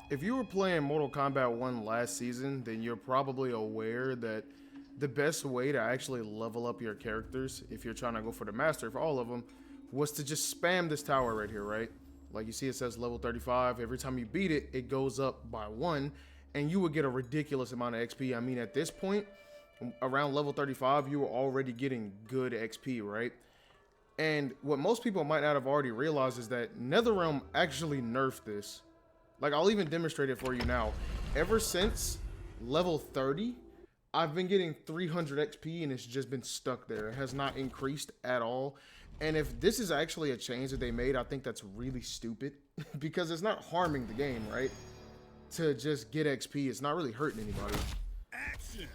If you were playing Mortal Kombat 1 last season, then you're probably aware that the best way to actually level up your characters, if you're trying to go for the master for all of them, was to just spam this tower right here, right? Like you see it says level 35. Every time you beat it, it goes up by 1, and you would get a ridiculous amount of XP. I mean, at this point, around level 35, you were already getting good XP, right? And what most people might not have already realized is that NetherRealm actually nerfed this. Like, I'll even demonstrate it for you now. Ever since level 30, I've been getting 300 XP and it's just been stuck there. It has not increased at all. And if this is actually a change that they made, I think that's really stupid because it's not harming the game, right? To just get XP, it's not really hurting anybody. Action!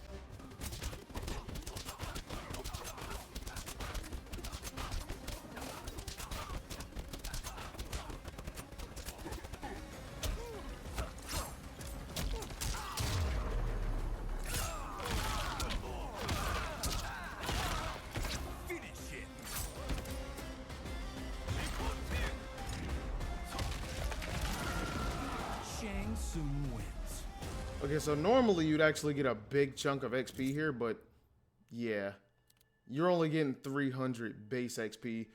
Okay, so normally you'd actually get a big chunk of XP here, but yeah, you're only getting 300 base XP.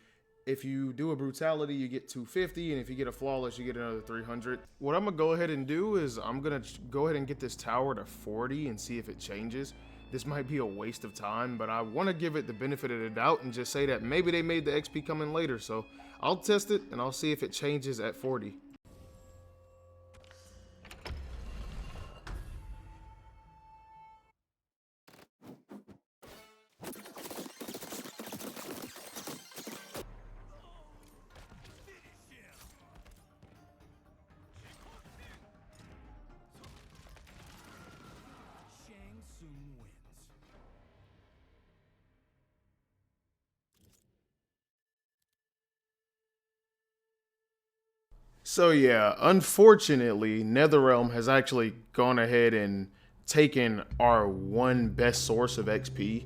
If you do a brutality, you get 250, and if you get a flawless, you get another 300. What I'm gonna go ahead and do is I'm gonna go ahead and get this tower to 40 and see if it changes. This might be a waste of time, but I want to give it the benefit of the doubt and just say that maybe they made the XP come in later. So I'll test it and I'll see if it changes at 40. So yeah, unfortunately, NetherRealm has actually gone ahead and taken our one best source of XP.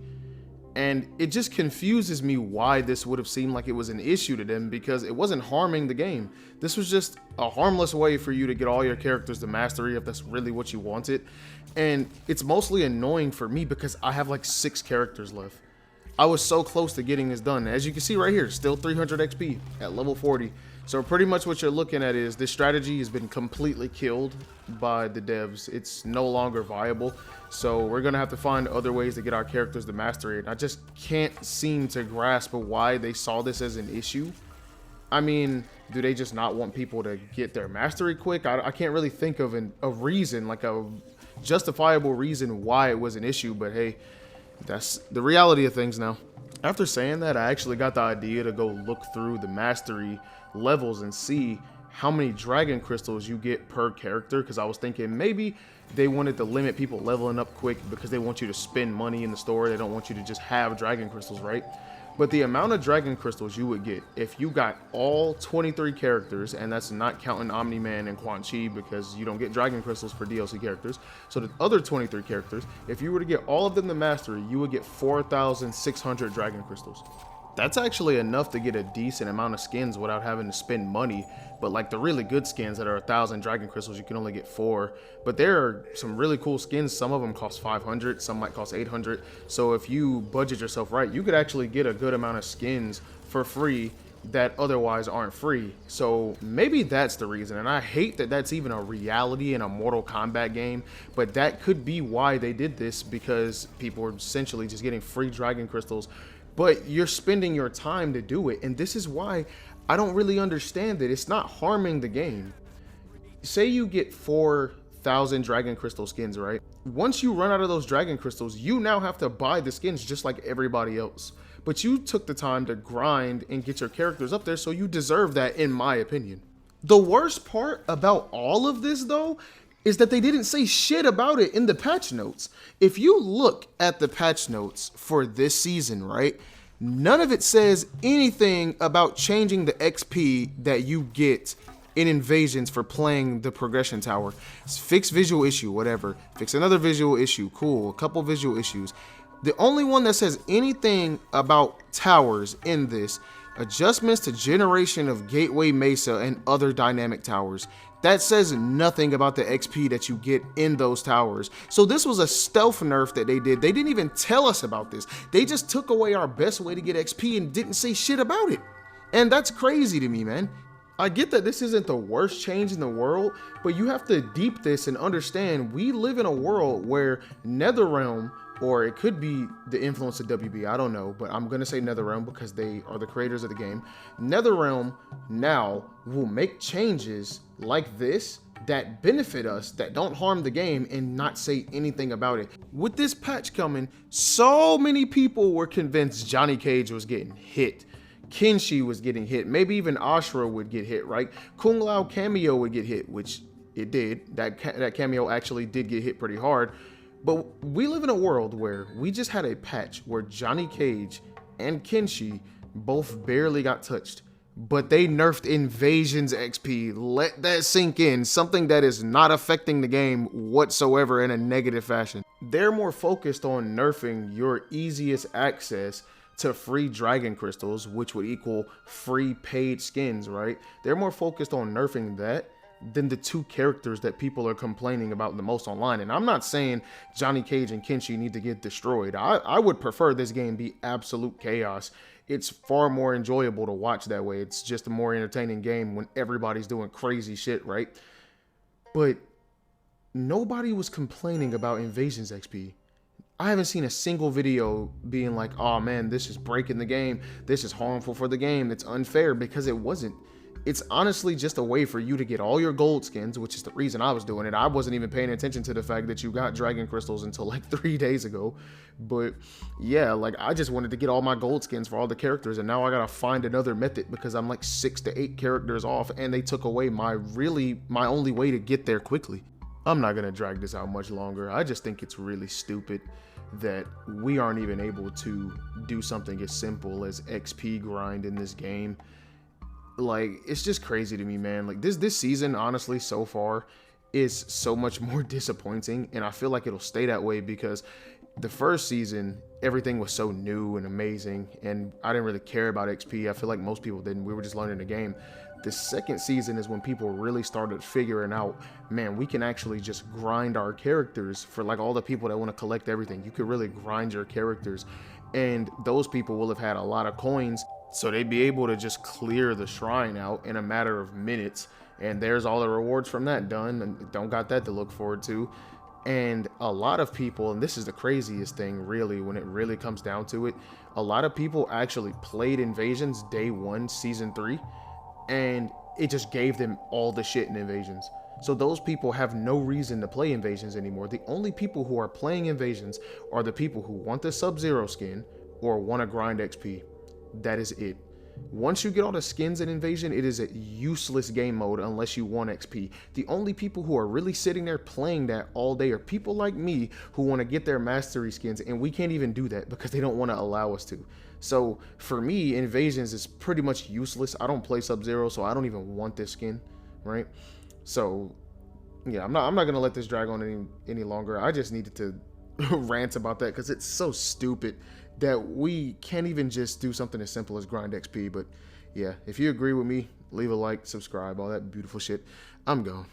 And it just confuses me why this would have seemed like it was an issue to them, because it wasn't harming the game. This was just a harmless way for you to get all your characters to mastery if that's really what you wanted. And it's mostly annoying for me because I have like 6 characters left. I was so close to getting this done. As you can see right here, still 300 XP at level 40. So pretty much what you're looking at is this strategy has been completely killed by the devs. It's no longer viable. So we're going to have to find other ways to get our characters to mastery it. I just can't seem to grasp why they saw this as an issue. I mean, do they just not want people to get their mastery quick? I can't really think of a reason, like a justifiable reason why it was an issue. But hey, that's the reality of things now. After saying that, I actually got the idea to go look through the mastery levels and see how many dragon crystals you get per character, because I was thinking maybe they wanted to limit people leveling up quick because they want you to spend money in the store. They don't want you to just have dragon crystals, right? But the amount of dragon crystals you would get if you got all 23 characters, and that's not counting Omni-Man and Quan Chi because you don't get dragon crystals for DLC characters. So the other 23 characters, if you were to get all of them to mastery, you would get 4,600 dragon crystals. That's actually enough to get a decent amount of skins without having to spend money. But like the really good skins that are 1,000 dragon crystals, you can only get 4. But there are some really cool skins. Some of them cost 500, some might cost 800. So if you budget yourself right, you could actually get a good amount of skins for free that otherwise aren't free. So maybe that's the reason. And I hate that that's even a reality in a Mortal Kombat game, but that could be why they did this, because people are essentially just getting free dragon crystals. But you're spending your time to do it, and this is why I don't really understand it. It's not harming the game. Say you get 4,000 dragon crystal skins, right? Once you run out of those dragon crystals, you now have to buy the skins just like everybody else. But you took the time to grind and get your characters up there, so you deserve that, in my opinion. The worst part about all of this, though, is that they didn't say shit about it in the patch notes. If you look at the patch notes for this season, right, none of it says anything about changing the XP that you get in invasions for playing the progression tower. Fix visual issue, whatever. Fix another visual issue, cool. A couple visual issues. The only one that says anything about towers in this Adjustments to generation of Gateway Mesa and other dynamic towers. That says nothing about the XP that you get in those towers. So this was a stealth nerf that they did. They didn't even tell us about this. They just took away our best way to get XP and didn't say shit about it. And that's crazy to me, man. I get that this isn't the worst change in the world, but you have to deep this and understand we live in a world where NetherRealm, or it could be the influence of WB, I don't know, but I'm gonna say NetherRealm because they are the creators of the game. NetherRealm now will make changes like this that benefit us, that don't harm the game, and not say anything about it. With this patch coming, so many people were convinced Johnny Cage was getting hit. Kenshi was getting hit, maybe even Ashura would get hit, right? Kung Lao cameo would get hit, which it did. That cameo actually did get hit pretty hard. But we live in a world where we just had a patch where Johnny Cage and Kenshi both barely got touched, but they nerfed Invasion's XP. Let that sink in. Something that is not affecting the game whatsoever in a negative fashion. They're more focused on nerfing your easiest access to free dragon crystals, which would equal free paid skins, right? They're more focused on nerfing that than the two characters that people are complaining about the most online. And I'm not saying Johnny Cage and Kenshi need to get destroyed. I would prefer this game be absolute chaos. It's far more enjoyable to watch that way. It's just a more entertaining game when everybody's doing crazy shit, right? But nobody was complaining about Invasion's XP. I haven't seen a single video being like, oh man, this is breaking the game. This is harmful for the game. It's unfair, because it wasn't. It's honestly just a way for you to get all your gold skins, which is the reason I was doing it. I wasn't even paying attention to the fact that you got dragon crystals until like 3 days ago. But yeah, like I just wanted to get all my gold skins for all the characters, and now I gotta find another method because I'm like 6 to 8 characters off, and they took away my only way to get there quickly. I'm not gonna drag this out much longer. I just think it's really stupid that we aren't even able to do something as simple as XP grind in this game. Like, it's just crazy to me, man. Like this season, honestly, so far is so much more disappointing, and I feel like it'll stay that way because the first season, everything was so new and amazing, and I didn't really care about XP. I feel like most people didn't. We were just learning the game. The second season is when people really started figuring out, man, we can actually just grind our characters. For like all the people that want to collect everything, you could really grind your characters, and those people will have had a lot of coins, so they'd be able to just clear the shrine out in a matter of minutes, and there's all the rewards from that done, and don't got that to look forward to. And a lot of people, and this is the craziest thing really when it really comes down to it, a lot of people actually played Invasions day 1 season 3, and it just gave them all the shit in Invasions. So those people have no reason to play Invasions anymore. The only people who are playing Invasions are the people who want the Sub-Zero skin or want to grind XP. That is it. Once you get all the skins in Invasion, it is a useless game mode unless you want XP. The only people who are really sitting there playing that all day are people like me who want to get their mastery skins, and we can't even do that because they don't want to allow us to. So for me, Invasions is pretty much useless. I don't play Sub-Zero, so I don't even want this skin, right? So yeah, I'm not gonna let this drag on any longer. I just needed to rant about that because it's so stupid that we can't even just do something as simple as grind XP. But yeah, if you agree with me, leave a like, subscribe, all that beautiful shit. I'm gone.